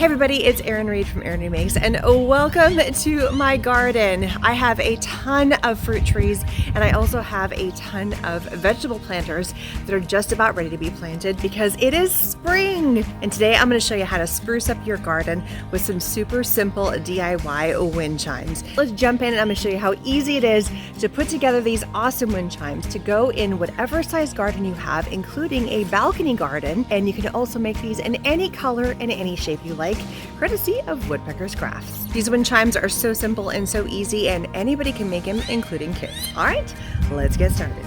Hey everybody, it's Erin Reed from Erin Reed Makes, and welcome to my garden. I have a ton of fruit trees, and I also have a ton of vegetable planters that are just about ready to be planted because it is spring. And today I'm going to show you how to spruce up your garden with some super simple DIY wind chimes. Let's jump in and I'm going to show you how easy it is to put together these awesome wind chimes to go in whatever size garden you have, including a balcony garden. And you can also make these in any color and any shape you like, courtesy of Woodpecker's Crafts. These wind chimes are so simple and so easy, and anybody can make them, including kids. All right, let's get started.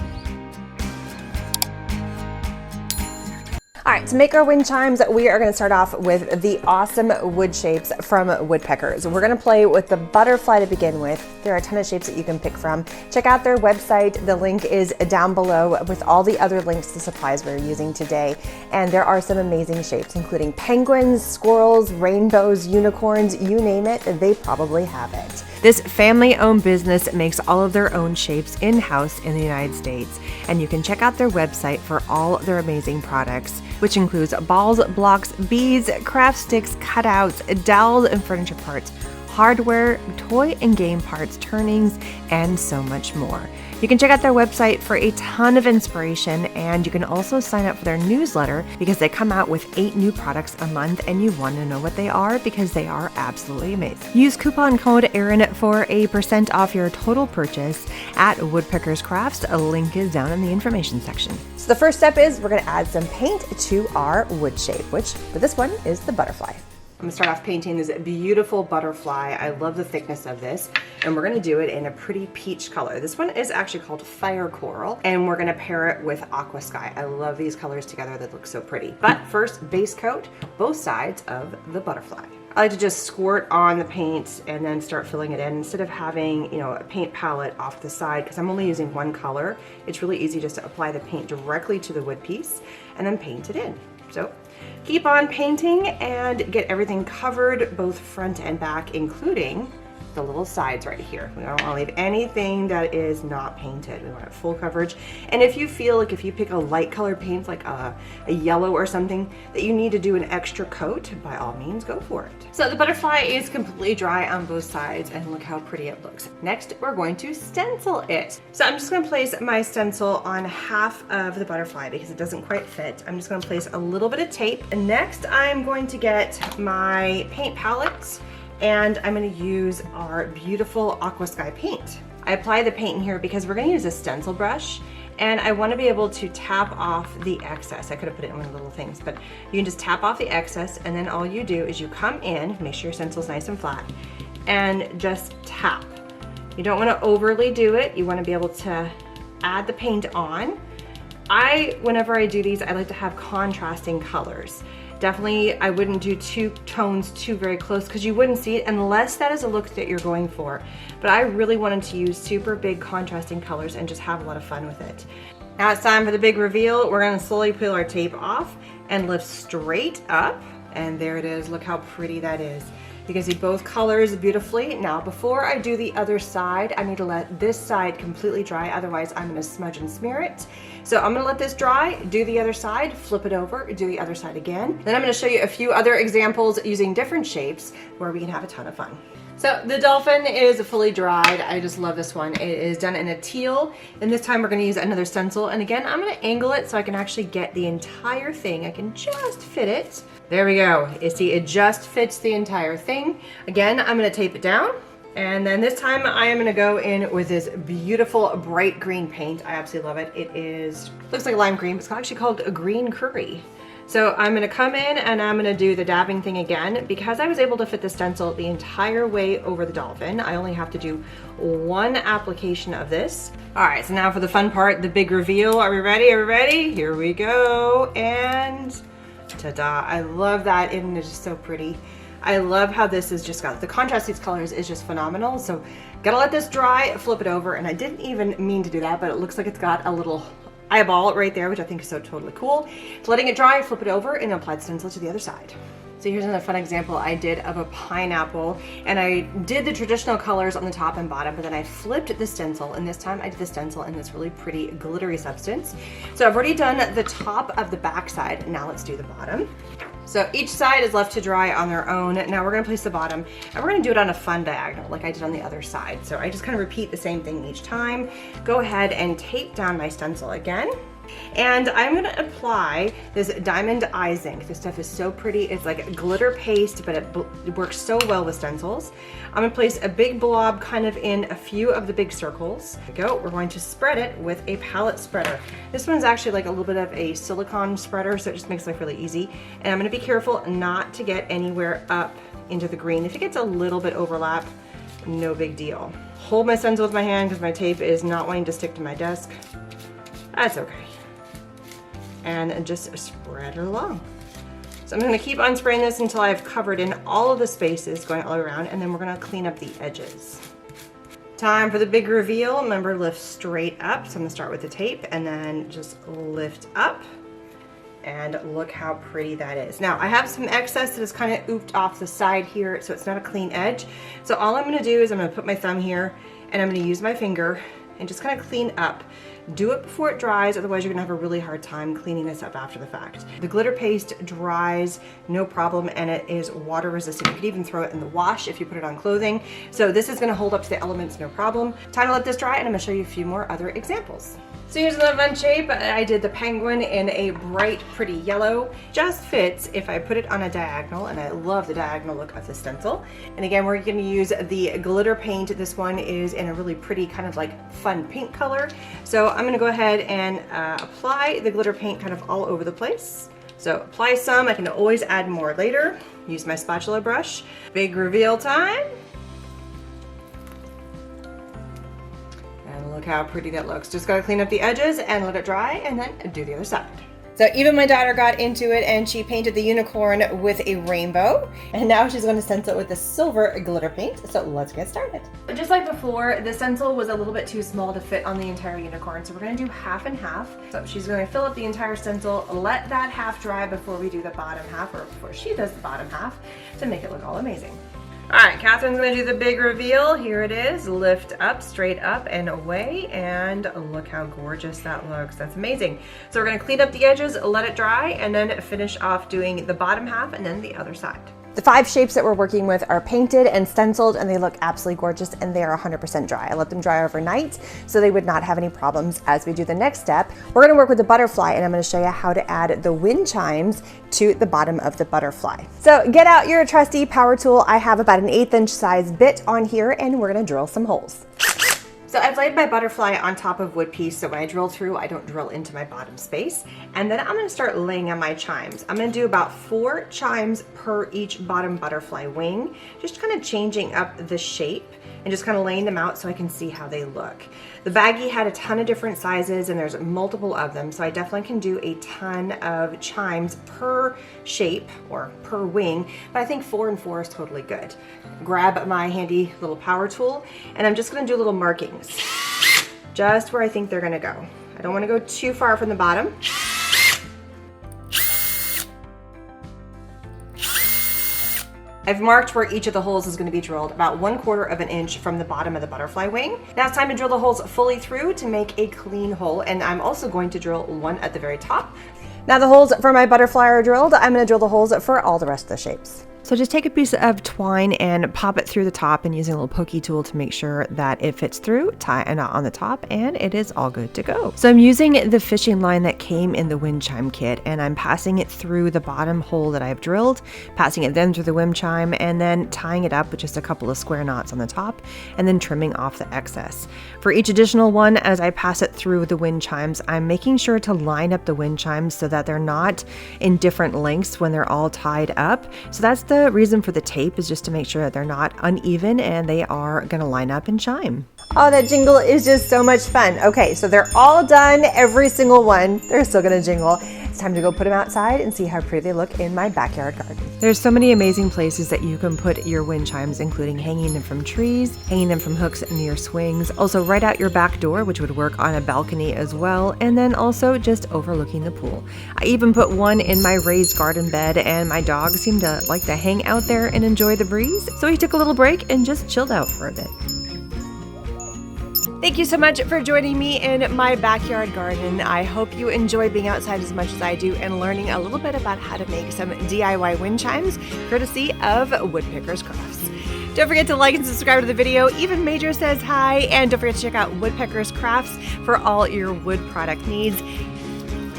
All right, to make our wind chimes, we are going to start off with the awesome wood shapes from Woodpeckers. We're going to play with the butterfly to begin with. There are a ton of shapes that you can pick from. Check out their website. The link is down below with all the other links to supplies we're using today. And there are some amazing shapes, including penguins, squirrels, rainbows, unicorns, you name it, they probably have it. This family-owned business makes all of their own shapes in-house in the United States, and you can check out their website for all their amazing products, which includes balls, blocks, beads, craft sticks, cutouts, dowels and furniture parts, hardware, toy and game parts, turnings, and so much more. You can check out their website for a ton of inspiration, and you can also sign up for their newsletter because they come out with 8 new products a month and you want to know what they are because they are absolutely amazing. Use coupon code Erin for a % off your total purchase at Woodpecker's Crafts. A link is down in the information section. So the first step is we're going to add some paint to our wood shape, which for this one is the butterfly. I'm gonna start off painting this beautiful butterfly. I love the thickness of this, and we're gonna do it in a pretty peach color. This one is actually called Fire Coral, and we're gonna pair it with Aqua Sky. I love these colors together, that look so pretty. But first, base coat both sides of the butterfly. I like to just squirt on the paint and then start filling it in instead of having, a paint palette off the side, because I'm only using one color. It's really easy just to apply the paint directly to the wood piece and then paint it in. So keep on painting and get everything covered, both front and back, including the little sides right here. We don't want to leave anything that is not painted. We want it full coverage. And if you feel like if you pick a light colored paint, like a yellow or something, that you need to do an extra coat, by all means, go for it. So the butterfly is completely dry on both sides, and look how pretty it looks. Next, we're going to stencil it. So I'm just going to place my stencil on half of the butterfly because it doesn't quite fit. I'm just going to place a little bit of tape. And next, I'm going to get my paint palettes, and I'm going to use our beautiful Aqua Sky paint. I apply the paint in here because we're going to use a stencil brush, and I want to be able to tap off the excess. I could have put it in one of the little things, but you can just tap off the excess, and then all you do is you come in, make sure your stencil's nice and flat, and just tap. You don't want to overly do it. You want to be able to add the paint on. Whenever I do these, I like to have contrasting colors. Definitely, I wouldn't do 2 tones too very close because you wouldn't see it unless that is a look that you're going for. But I really wanted to use super big contrasting colors and just have a lot of fun with it. Now it's time for the big reveal. We're going to slowly peel our tape off and lift straight up. And there it is. Look how pretty that is. You can see both colors beautifully. Now, before I do the other side, I need to let this side completely dry, otherwise I'm gonna smudge and smear it. So I'm gonna let this dry, do the other side, flip it over, do the other side again. Then I'm gonna show you a few other examples using different shapes where we can have a ton of fun. So the dolphin is fully dried. I just love this one. It is done in a teal, and this time we're gonna use another stencil. And again, I'm gonna angle it so I can actually get the entire thing. I can just fit it. There we go. You see, it just fits the entire thing. Again, I'm gonna tape it down. And then this time I am gonna go in with this beautiful bright green paint. I absolutely love it. Looks like lime green, but it's actually called a green curry. So I'm gonna come in and I'm gonna do the dabbing thing again. Because I was able to fit the stencil the entire way over the dolphin, I only have to do one application of this. All right, so now for the fun part, the big reveal. Are we ready? Are we ready? Here we go. And ta-da, I love that, and it's just so pretty. I love how this is just got, the contrast of these colors is just phenomenal. So gotta let this dry, flip it over, and I didn't even mean to do that, but it looks like it's got a little eyeball right there, which I think is so totally cool. So letting it dry, flip it over, and apply the stencil to the other side. So here's another fun example I did of a pineapple, and I did the traditional colors on the top and bottom, but then I flipped the stencil, and this time I did the stencil in this really pretty glittery substance. So I've already done the top of the back side. Now let's do the bottom. So each side is left to dry on their own. Now we're gonna place the bottom, and we're gonna do it on a fun diagonal like I did on the other side. So I just kind of repeat the same thing each time. Go ahead and tape down my stencil again. And I'm gonna apply this diamond eye zinc. This stuff is so pretty. It's like glitter paste, but it works so well with stencils. I'm gonna place a big blob kind of in a few of the big circles. There we go. We're going to spread it with a palette spreader. This one's actually like a little bit of a silicone spreader, so it just makes life really easy. And I'm gonna be careful not to get anywhere up into the green. If it gets a little bit overlap, no big deal. Hold my stencil with my hand because my tape is not wanting to stick to my desk. That's okay. And just spread it along. So I'm gonna keep on spraying this until I've covered in all of the spaces going all around, and then we're gonna clean up the edges. Time for the big reveal. Remember, lift straight up. So I'm gonna start with the tape and then just lift up. And look how pretty that is. Now I have some excess that is kind of ooped off the side here, so it's not a clean edge. So all I'm gonna do is I'm gonna put my thumb here and I'm gonna use my finger and just kind of clean up. Do it before it dries, otherwise you're gonna have a really hard time cleaning this up after the fact. The glitter paste dries no problem, and it is water resistant. You could even throw it in the wash if you put it on clothing. So this is gonna hold up to the elements no problem. Time to let this dry, and I'm gonna show you a few more other examples. So here's another fun shape. I did the penguin in a bright, pretty yellow. Just fits if I put it on a diagonal, and I love the diagonal look of the stencil. And again, we're gonna use the glitter paint. This one is in a really pretty kind of like fun pink color. So I'm gonna go ahead and apply the glitter paint kind of all over the place. So apply some, I can always add more later. Use my spatula brush. Big reveal time. Look how pretty that looks. Just gotta clean up the edges and let it dry, and then do the other side. So even my daughter got into it, and she painted the unicorn with a rainbow, and now she's going to stencil it with the silver glitter paint. So let's get started. Just like before, the stencil was a little bit too small to fit on the entire unicorn, so we're going to do half and half. So she's going to fill up the entire stencil, let that half dry before we do the bottom half, or before she does the bottom half, to make it look all amazing. All right, Catherine's gonna do the big reveal. Here it is, lift up, straight up and away, and look how gorgeous that looks. That's amazing. So we're gonna clean up the edges, let it dry, and then finish off doing the bottom half and then the other side. The 5 shapes that we're working with are painted and stenciled, and they look absolutely gorgeous, and they are 100% dry. I let them dry overnight so they would not have any problems as we do the next step. We're gonna work with the butterfly, and I'm gonna show you how to add the wind chimes to the bottom of the butterfly. So get out your trusty power tool. I have about an 1/8 inch size bit on here, and we're gonna drill some holes. So I've laid my butterfly on top of wood piece, so when I drill through, I don't drill into my bottom space. And then I'm gonna start laying on my chimes. I'm gonna do about 4 chimes per each bottom butterfly wing, just kind of changing up the shape and just kind of laying them out so I can see how they look. The baggie had a ton of different sizes, and there's multiple of them, so I definitely can do a ton of chimes per shape or per wing, but I think 4 and 4 is totally good. Grab my handy little power tool, and I'm just gonna do little markings, just where I think they're gonna go. I don't wanna go too far from the bottom. I've marked where each of the holes is going to be drilled, about 1/4 of an inch from the bottom of the butterfly wing. Now it's time to drill the holes fully through to make a clean hole, and I'm also going to drill one at the very top. Now the holes for my butterfly are drilled. I'm going to drill the holes for all the rest of the shapes. So just take a piece of twine and pop it through the top, and using a little pokey tool to make sure that it fits through, tie a knot on the top, and it is all good to go. So I'm using the fishing line that came in the wind chime kit, and I'm passing it through the bottom hole that I've drilled, passing it then through the wind chime, and then tying it up with just a couple of square knots on the top, and then trimming off the excess. For each additional one, as I pass it through the wind chimes, I'm making sure to line up the wind chimes so that they're not in different lengths when they're all tied up. So that's the reason for the tape, is just to make sure that they're not uneven and they are going to line up and chime. Oh, that jingle is just so much fun. Okay, so they're all done, every single one. They're still going to jingle. It's time to go put them outside and see how pretty they look in my backyard garden. There's so many amazing places that you can put your wind chimes, including hanging them from trees, hanging them from hooks near swings, also right out your back door, which would work on a balcony as well, and then also just overlooking the pool. I even put one in my raised garden bed, and my dog seemed to like to hang out there and enjoy the breeze, so he took a little break and just chilled out for a bit. Thank you so much for joining me in my backyard garden. I hope you enjoy being outside as much as I do and learning a little bit about how to make some DIY wind chimes, courtesy of Woodpeckers Crafts. Don't forget to like and subscribe to the video. Even Major says hi. And don't forget to check out Woodpeckers Crafts for all your wood product needs.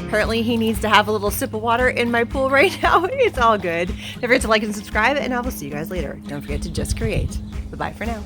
Apparently he needs to have a little sip of water in my pool right now. It's all good. Don't forget to like and subscribe, and I will see you guys later. Don't forget to just create. Bye-bye for now.